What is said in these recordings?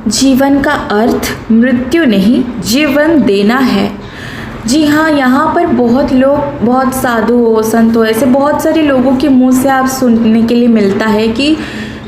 जीवन का अर्थ मृत्यु नहीं, जीवन देना है। जी हाँ, यहाँ पर बहुत लोग, बहुत साधु हो, संत हो, ऐसे बहुत सारे लोगों के मुंह से आप सुनने के लिए मिलता है कि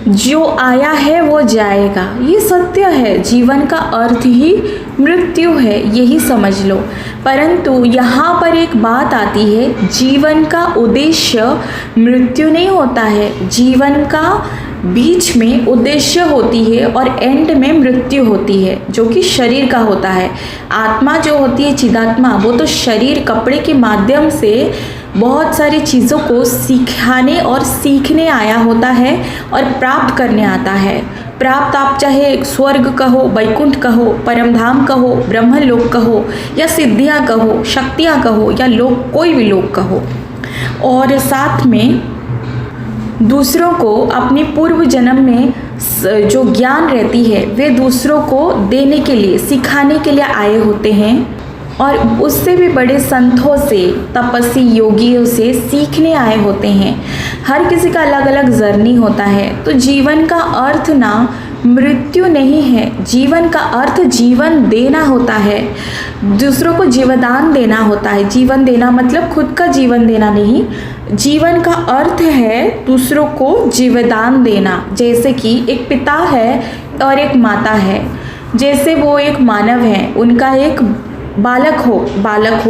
जो आया है वो जाएगा। ये सत्य है, जीवन का अर्थ ही मृत्यु है, यही समझ लो। परंतु यहाँ पर एक बात आती है, जीवन का उद्देश्य मृत्यु नहीं होता है। जीवन का बीच में उद्देश्य होती है और एंड में मृत्यु होती है, जो कि शरीर का होता है। आत्मा जो होती है, चिदात्मा, वो तो शरीर कपड़े के माध्यम से बहुत सारी चीज़ों को सिखाने और सीखने आया होता है और प्राप्त करने आता है। प्राप्त आप चाहे स्वर्ग कहो, वैकुंठ कहो, परमधाम कहो, ब्रह्मलोक कहो, या सिद्धियाँ कहो, शक्तियाँ कहो, या लोक, कोई भी लोक कहो। और साथ में दूसरों को अपने पूर्व जन्म में जो ज्ञान रहती है वे दूसरों को देने के लिए, सिखाने के लिए आए होते हैं। और उससे भी बड़े संतों से, तपस्वी योगियों से सीखने आए होते हैं। हर किसी का अलग अलग जर्नी होता है। तो जीवन का अर्थ ना मृत्यु नहीं है, जीवन का अर्थ जीवन देना होता है, दूसरों को जीवदान देना होता है। जीवन देना मतलब खुद का जीवन देना नहीं, जीवन का अर्थ है दूसरों को जीवदान देना। जैसे कि एक पिता है और एक माता है, जैसे वो एक मानव है, उनका एक बालक हो,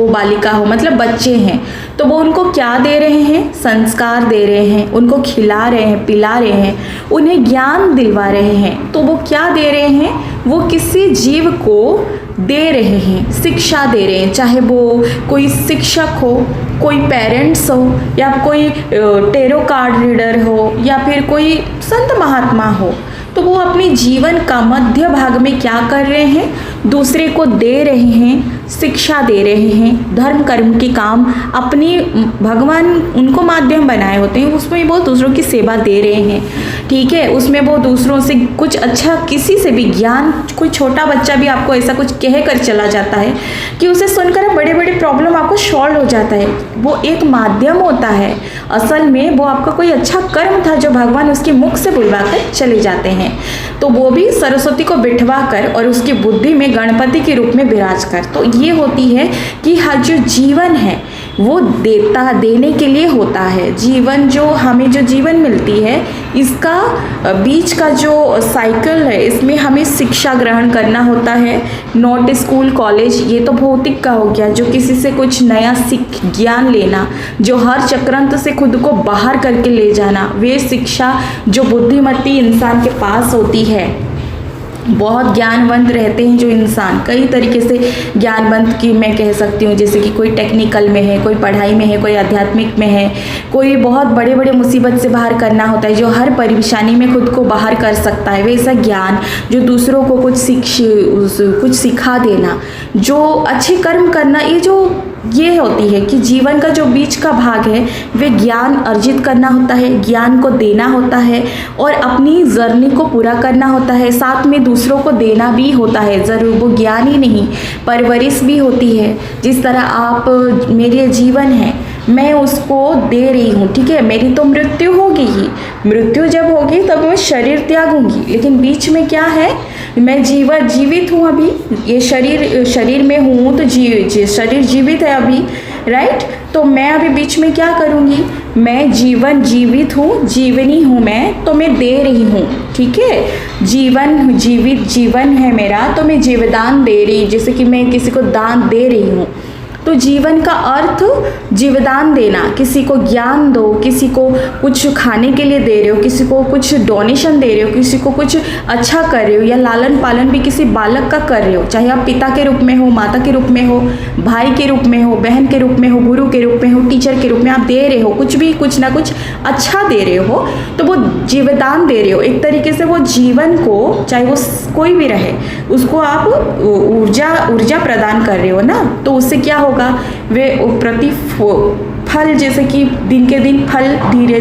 बालिका हो, मतलब बच्चे हैं, तो वो उनको क्या दे रहे हैं? संस्कार दे रहे हैं, उनको खिला रहे हैं, पिला रहे हैं, उन्हें ज्ञान दिलवा रहे हैं। तो वो क्या दे रहे हैं? वो किसी जीव को दे रहे हैं, शिक्षा दे रहे हैं। चाहे वो कोई शिक्षक हो, कोई पेरेंट्स हो, या कोई टेरो कार्ड रीडर हो, या फिर कोई संत महात्मा हो, तो वो अपने जीवन का मध्य भाग में क्या कर रहे हैं? दूसरे को दे रहे हैं, शिक्षा दे रहे हैं, धर्म कर्म के काम अपनी, भगवान उनको माध्यम बनाए होते हैं, उसमें वो दूसरों की सेवा दे रहे हैं। ठीक है, उसमें वो दूसरों से कुछ अच्छा, किसी से भी ज्ञान, कोई छोटा बच्चा भी आपको ऐसा कुछ कह कर चला जाता है कि उसे सुनकर बड़े बड़े प्रॉब्लम आपको सॉल्व हो जाता है। वो एक माध्यम होता है, असल में वो आपका कोई अच्छा कर्म था जो भगवान उसके मुख से बुलवा कर चले जाते हैं। तो वो भी सरस्वती को बिठवा कर और उसकी बुद्धि में गणपति के रूप में विराज कर। तो ये होती है कि हर जो जीवन है वो देने के लिए होता है। जीवन जो हमें, जो जीवन मिलती है, इसका बीच का जो साइकिल है, इसमें हमें शिक्षा ग्रहण करना होता है। नॉट स्कूल कॉलेज, ये तो भौतिक का हो गया, जो किसी से कुछ नया सीख ज्ञान लेना, जो हर चक्रांत से खुद को बाहर करके ले जाना, वे शिक्षा जो बुद्धिमती इंसान के पास होती है। बहुत ज्ञानवंत रहते हैं जो इंसान, कई तरीके से ज्ञानवंत की मैं कह सकती हूँ, जैसे कि कोई टेक्निकल में है, कोई पढ़ाई में है, कोई आध्यात्मिक में है, कोई बहुत बड़े बड़े मुसीबत से बाहर करना होता है, जो हर परेशानी में खुद को बाहर कर सकता है। वैसा ज्ञान जो दूसरों को कुछ सिखा देना, जो अच्छे कर्म करना, ये होती है कि जीवन का जो बीच का भाग है वे ज्ञान अर्जित करना होता है, ज्ञान को देना होता है और अपनी जर्नी को पूरा करना होता है। साथ में दूसरों को देना भी होता है, ज़रूर वो ज्ञान ही नहीं, परवरिश भी होती है। जिस तरह आप, मेरे जीवन है, मैं उसको दे रही हूँ, ठीक है, मेरी तो मृत्यु होगी ही, मृत्यु जब होगी तब मैं शरीर त्यागूंगी, लेकिन बीच में क्या है? मैं जीवित हूँ अभी, ये शरीर में हूँ, तो शरीर जीवित है अभी, राइट। तो मैं अभी बीच में क्या करूँगी? मैं जीवित हूँ, जीवनी हूँ मैं, तो मैं दे रही हूँ, ठीक है। जीवन है मेरा, तो मैं जीवदान दे रही, जैसे कि मैं किसी को दान दे रही हूँ। तो जीवन का अर्थ जीवदान देना, किसी को ज्ञान दो, किसी को कुछ खाने के लिए दे रहे हो, किसी को कुछ डोनेशन दे रहे हो, किसी को कुछ अच्छा कर रहे हो, या लालन पालन भी किसी बालक का कर रहे हो, चाहे आप पिता के रूप में हो, माता के रूप में हो, भाई के रूप में हो, बहन के रूप में हो, गुरु के रूप में हो, टीचर के रूप में आप दे रहे हो, कुछ भी, कुछ ना कुछ अच्छा दे रहे हो, तो वो जीवदान दे रहे हो। एक तरीके से वो जीवन को, चाहे वो कोई भी रहे, उसको आप ऊर्जा प्रदान कर रहे हो ना। तो उससे क्या होगा? वे फल, जैसे कि दिन के दिन फल धीरे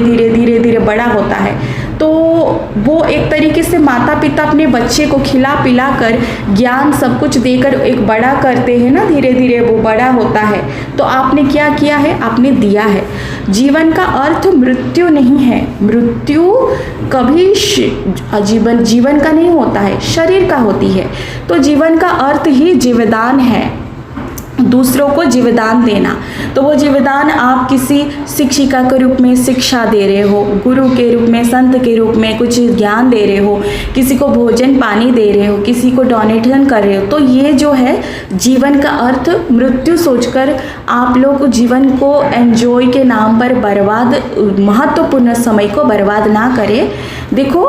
धीरे बड़ा होता है, तो वो एक तरीके से माता पिता अपने बच्चे को खिला पिला कर ज्ञान सब कुछ देकर एक बड़ा करते हैं ना, धीरे धीरे वो बड़ा होता है। तो आपने क्या किया है, आपने दिया है। जीवन का अर्थ मृत्यु नहीं है, मृत्यु कभी जीवन का नहीं होता है, शरीर का होती है। तो जीवन का अर्थ ही जीवदान है, दूसरों को जीवदान देना। तो वो जीवदान आप किसी शिक्षिका के रूप में शिक्षा दे रहे हो, गुरु के रूप में, संत के रूप में कुछ ज्ञान दे रहे हो, किसी को भोजन पानी दे रहे हो, किसी को डोनेशन कर रहे हो। तो ये जो है जीवन का अर्थ, मृत्यु सोचकर आप लोग जीवन को एंजॉय के नाम पर बर्बाद, महत्वपूर्ण समय को बर्बाद ना करें। देखो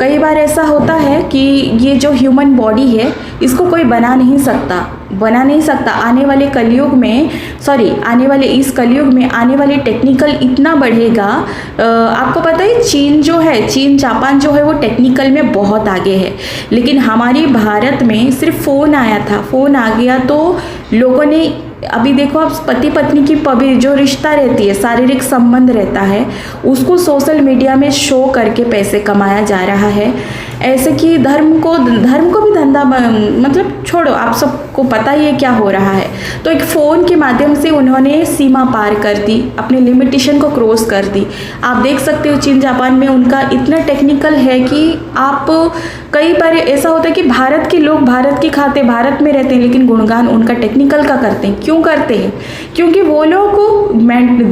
कई बार ऐसा होता है कि ये जो ह्यूमन बॉडी है इसको कोई बना नहीं सकता। आने वाले कलयुग में, आने वाले इस कलयुग में आने वाले टेक्निकल इतना बढ़ेगा। आपको पता है चीन जापान जो है वो टेक्निकल में बहुत आगे है, लेकिन हमारी भारत में सिर्फ फ़ोन आया था, फ़ोन आ गया तो लोगों ने, अभी देखो आप पति पत्नी की जो रिश्ता रहती है, शारीरिक संबंध रहता है, उसको सोशल मीडिया में शो करके पैसे कमाया जा रहा है। ऐसे कि धर्म को भी धंधा, मतलब छोड़ो, आप सबको पता ही है क्या हो रहा है। तो एक फ़ोन के माध्यम से उन्होंने सीमा पार कर दी, अपने लिमिटेशन को क्रॉस कर दी। आप देख सकते हो चीन जापान में उनका इतना टेक्निकल है कि आप, कई बार ऐसा होता है कि भारत के लोग भारत की खाते, भारत में रहते हैं, लेकिन गुणगान उनका टेक्निकल का करते हैं। क्यों करते हैं? क्योंकि वो लोग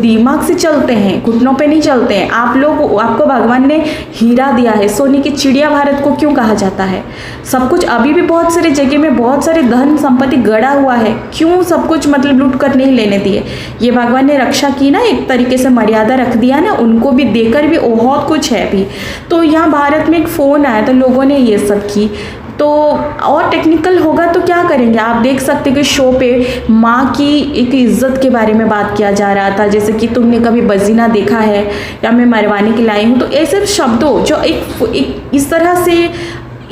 दिमाग से चलते हैं, घुटनों पे नहीं चलते हैं। आपको भगवान ने हीरा दिया है, सोने की चिड़िया भारत को क्यों कहा जाता है? सब कुछ अभी भी बहुत सारे जगह में बहुत सारे धन संपत्ति गड़ा हुआ है, क्यों सब कुछ मतलब लूट कर नहीं लेने दिए? ये भगवान ने रक्षा की ना, एक तरीके से मर्यादा रख दिया ना, उनको भी देकर भी बहुत कुछ है अभी। तो यहाँ भारत में एक फ़ोन आया तो लोगों ने ये सब की। तो और टेक्निकल होगा तो क्या करेंगे? आप देख सकते कि शो पे माँ की एक इज्जत के बारे में बात किया जा रहा था, जैसे कि तुमने कभी बजीना देखा है या मैं मरवाने के लाई हूँ। तो ऐसे शब्दों जो एक इस तरह से,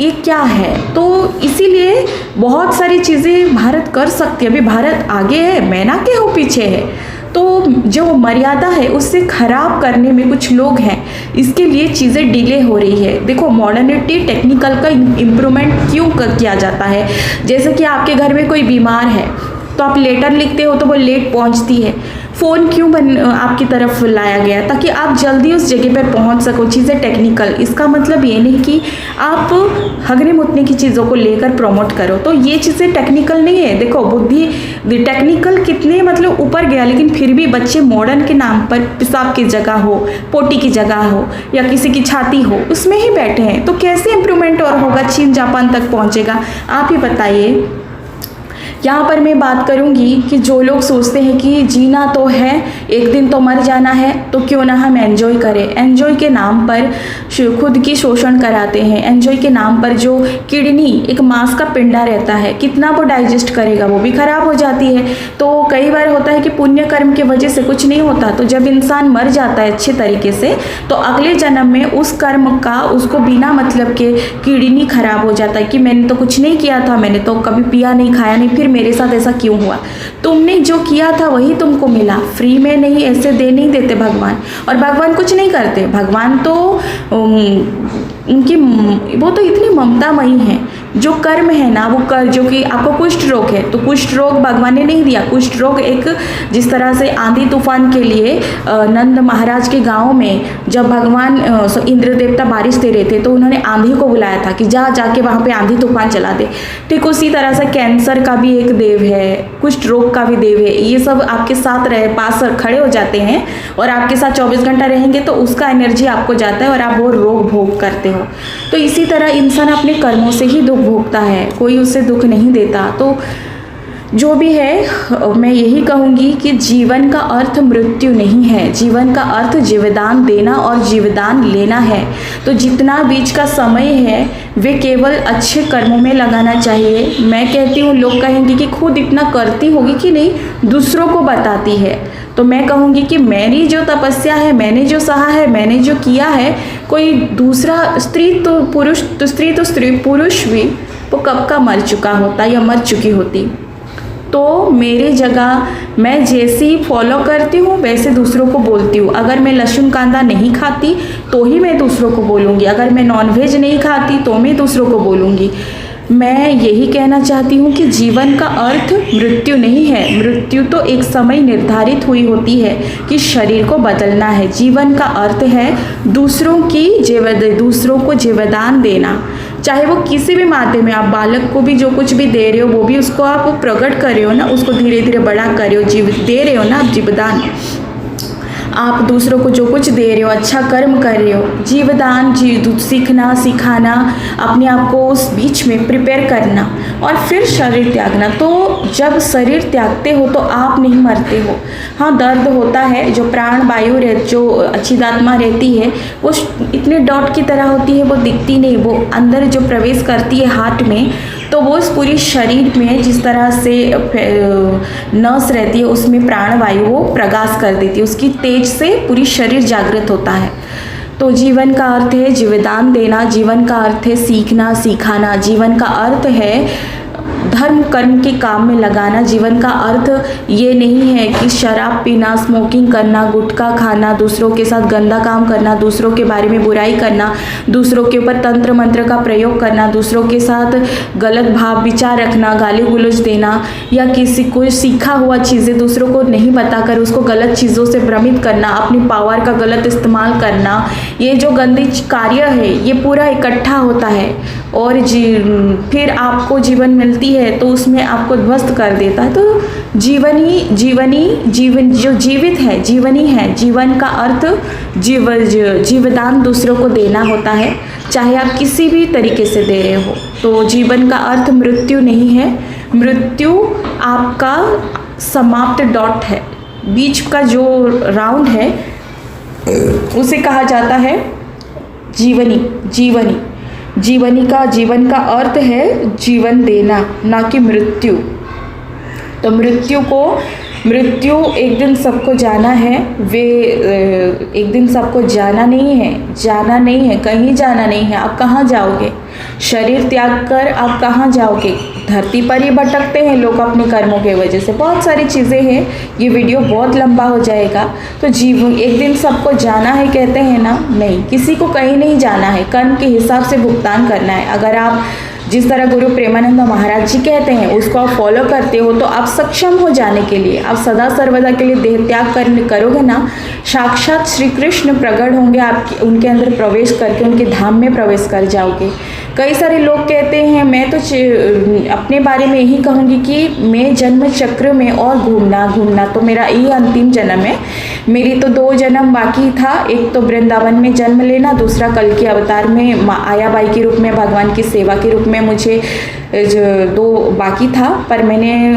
ये क्या है? तो इसीलिए बहुत सारी चीज़ें भारत कर सकती है। अभी भारत आगे है, मैं ना के हूँ पीछे है। तो जो मर्यादा है उससे खराब करने में कुछ लोग हैं, इसके लिए चीज़ें डिले हो रही है। देखो मॉडर्निटी, टेक्निकल का इम्प्रूवमेंट क्यों किया जाता है? जैसे कि आपके घर में कोई बीमार है तो आप लेटर लिखते हो तो वो लेट पहुंचती है। फ़ोन क्यों आपकी तरफ लाया गया? ताकि आप जल्दी उस जगह पर पहुंच सको। चीज़ें टेक्निकल, इसका मतलब ये नहीं कि आप हगने मुतने की चीज़ों को लेकर प्रमोट करो। तो ये चीज़ें टेक्निकल नहीं है। देखो बुद्धि टेक्निकल कितने मतलब ऊपर गया, लेकिन फिर भी बच्चे मॉडर्न के नाम पर पेशाब की जगह हो, पोटी की जगह हो या किसी की छाती हो, उसमें ही बैठे हैं। तो कैसे इम्प्रूवमेंट और होगा, चीन जापान तक पहुँचेगा? आप ही बताइए। यहाँ पर मैं बात करूँगी कि जो लोग सोचते हैं कि जीना तो है, एक दिन तो मर जाना है, तो क्यों ना हम एंजॉय करें। एंजॉय के नाम पर खुद की शोषण कराते हैं। एंजॉय के नाम पर जो किडनी, एक मांस का पिंडा रहता है, कितना वो डाइजेस्ट करेगा, वो भी खराब हो जाती है। तो कई बार होता है कि पुण्य कर्म की वजह से कुछ नहीं होता, तो जब इंसान मर जाता है अच्छे तरीके से, तो अगले जन्म में उस कर्म का उसको बिना मतलब के किडनी खराब हो जाता है कि मैंने तो कुछ नहीं किया था, मैंने तो कभी पिया नहीं, खाया नहीं, फिर मेरे साथ ऐसा क्यों हुआ? तुमने जो किया था वही तुमको मिला, फ्री में नहीं, ऐसे दे नहीं देते भगवान। और भगवान कुछ नहीं करते, भगवान तो उनकी वो तो इतनी ममतामयी है। जो कर्म है ना, वो कर, जो कि आपको कुष्ठ रोग है तो कुष्ठ रोग भगवान ने नहीं दिया। कुष्ठ रोग एक, जिस तरह से आंधी तूफान के लिए नंद महाराज के गांव में जब भगवान इंद्र देवता बारिश दे रहे थे तो उन्होंने आंधी को बुलाया था कि जाके वहाँ पे आंधी तूफान चला दे। ठीक उसी तरह से कैंसर का भी एक देव है, कुष्ठ रोग का भी देव है। ये सब आपके साथ पास खड़े हो जाते हैं और आपके साथ 24 घंटा रहेंगे तो उसका एनर्जी आपको जाता है और आप वो रोग भोग करते हो। तो इसी तरह इंसान अपने कर्मों से ही दुख भोगता है, कोई उससे दुख नहीं देता। तो जो भी है, मैं यही कहूँगी कि जीवन का अर्थ मृत्यु नहीं है, जीवन का अर्थ जीवदान देना और जीवदान लेना है। तो जितना बीच का समय है वे केवल अच्छे कर्मों में लगाना चाहिए। मैं कहती हूँ, लोग कहेंगे कि खुद इतना करती होगी कि नहीं, दूसरों को बताती है। तो मैं कहूँगी कि मेरी जो तपस्या है, मैंने जो सहा है, मैंने जो किया है, कोई दूसरा स्त्री तो पुरुष भी वो कब का मर चुका होता या मर चुकी होती। तो मेरी जगह मैं जैसी फॉलो करती हूँ वैसे दूसरों को बोलती हूँ। अगर मैं लहसुन कांदा नहीं खाती तो ही मैं दूसरों को बोलूँगी, अगर मैं नॉनवेज नहीं खाती तो मैं दूसरों को बोलूँगी। मैं यही कहना चाहती हूँ कि जीवन का अर्थ मृत्यु नहीं है। मृत्यु तो एक समय निर्धारित हुई होती है कि शरीर को बदलना है। जीवन का अर्थ है दूसरों को जीवदान देना, चाहे वो किसी भी माध्यम में। आप बालक को भी जो कुछ भी दे रहे हो वो भी उसको आप प्रकट कर रहे हो ना, उसको धीरे धीरे बड़ा कर रहे हो, दे रहे हो ना आप जीवदान। आप दूसरों को जो कुछ दे रहे हो, अच्छा कर्म कर रहे हो। जीवदान सीखना, सिखाना, अपने आप को उस बीच में प्रिपेयर करना और फिर शरीर त्यागना। तो जब शरीर त्यागते हो तो आप नहीं मरते हो। हाँ, दर्द होता है, जो प्राण वायु जो अचिदात्मा रहती है वो इतने डॉट की तरह होती है, वो दिखती नहीं, वो अंदर जो प्रवेश करती है हार्ट में, तो वो इस पूरी शरीर में जिस तरह से नस रहती है उसमें प्राण वायु वो प्रकाश कर देती है, उसकी तेज से पूरी शरीर जागृत होता है। तो जीवन का अर्थ है जीवदान देना, जीवन का अर्थ है सीखना, सिखाना, जीवन का अर्थ है धर्म कर्म के काम में लगाना। जीवन का अर्थ ये नहीं है कि शराब पीना, स्मोकिंग करना, गुटखा खाना, दूसरों के साथ गंदा काम करना, दूसरों के बारे में बुराई करना, दूसरों के ऊपर तंत्र मंत्र का प्रयोग करना, दूसरों के साथ गलत भाव विचार रखना, गाली गलौज देना, या किसी को सीखा हुआ चीज़ें दूसरों को नहीं बताकर उसको गलत चीज़ों से भ्रमित करना, अपनी पावर का गलत इस्तेमाल करना। ये जो गंदी कार्य है ये पूरा इकट्ठा होता है और फिर आपको जीवन मिलती है तो उसमें आपको ध्वस्त कर देता है। तो जीवन जो जीवित है जीवनी है। जीवन का अर्थ जीवदान दूसरों को देना होता है, चाहे आप किसी भी तरीके से दे रहे हो। तो जीवन का अर्थ मृत्यु नहीं है। मृत्यु आपका समाप्त डॉट है, बीच का जो राउंड है उसे कहा जाता है जीवन का अर्थ है जीवन देना, ना कि मृत्यु। तो मृत्यु एक दिन सबको जाना है, एक दिन सबको जाना नहीं है, कहीं जाना नहीं है। आप कहाँ जाओगे? शरीर त्याग कर आप कहाँ जाओगे? धरती पर ही भटकते हैं लोग अपने कर्मों के वजह से। बहुत सारी चीज़ें हैं, ये वीडियो बहुत लंबा हो जाएगा। तो एक दिन सबको जाना है कहते हैं ना, नहीं, किसी को कहीं नहीं जाना है। कर्म के हिसाब से भुगतान करना है। अगर आप जिस तरह गुरु प्रेमानंद महाराज जी कहते हैं उसको आप फॉलो करते हो तो आप सक्षम हो जाने के लिए, आप सदा सर्वदा के लिए देह त्याग करोगे ना, साक्षात श्री कृष्ण प्रकट होंगे, आप उनके अंदर प्रवेश करके उनके धाम में प्रवेश कर जाओगे। कई सारे लोग कहते हैं, मैं तो अपने बारे में यही कहूँगी कि मैं जन्म चक्र में और घूमना तो मेरा यही अंतिम जन्म है। मेरी तो 2 जन्म बाकी था, एक तो वृंदावन में जन्म लेना, दूसरा कल के अवतार में आयाबाई के रूप में भगवान की सेवा के रूप में मुझे 2 बाकी था। पर मैंने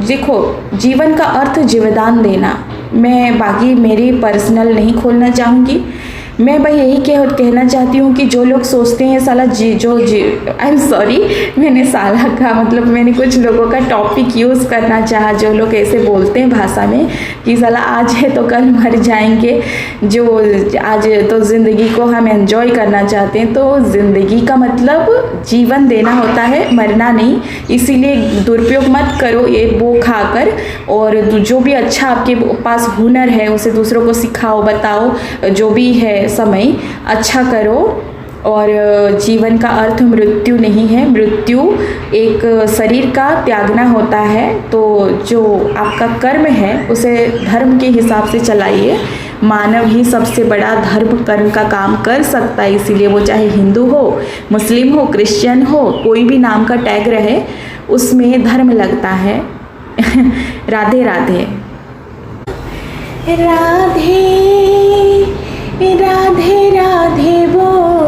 देखो, जीवन का अर्थ जीवदान देना। मैं बाकी मेरी पर्सनल नहीं खोलना चाहूँगी। मैं भाई यही कहना चाहती हूँ कि जो लोग सोचते हैं साला आई एम सॉरी, मैंने साला का मतलब मैंने कुछ लोगों का टॉपिक यूज़ करना चाहा। जो लोग ऐसे बोलते हैं भाषा में कि साला आज है तो कल मर जाएंगे, जो आज तो ज़िंदगी को हम एंजॉय करना चाहते हैं। तो ज़िंदगी का मतलब जीवन देना होता है, मरना नहीं। इसीलिए दुरुपयोग मत करो ये वो खाकर, और जो भी अच्छा आपके पास हुनर है उसे दूसरों को सिखाओ, बताओ, जो भी है समय अच्छा करो। और जीवन का अर्थ मृत्यु नहीं है। मृत्यु एक शरीर का त्यागना होता है। तो जो आपका कर्म है उसे धर्म के हिसाब से चलाइए। मानव ही सबसे बड़ा धर्म कर्म का काम कर सकता है, इसीलिए वो चाहे हिंदू हो, मुस्लिम हो, क्रिश्चियन हो, कोई भी नाम का टैग रहे उसमें धर्म लगता है। राधे राधे। राधे राधे राधे बोल।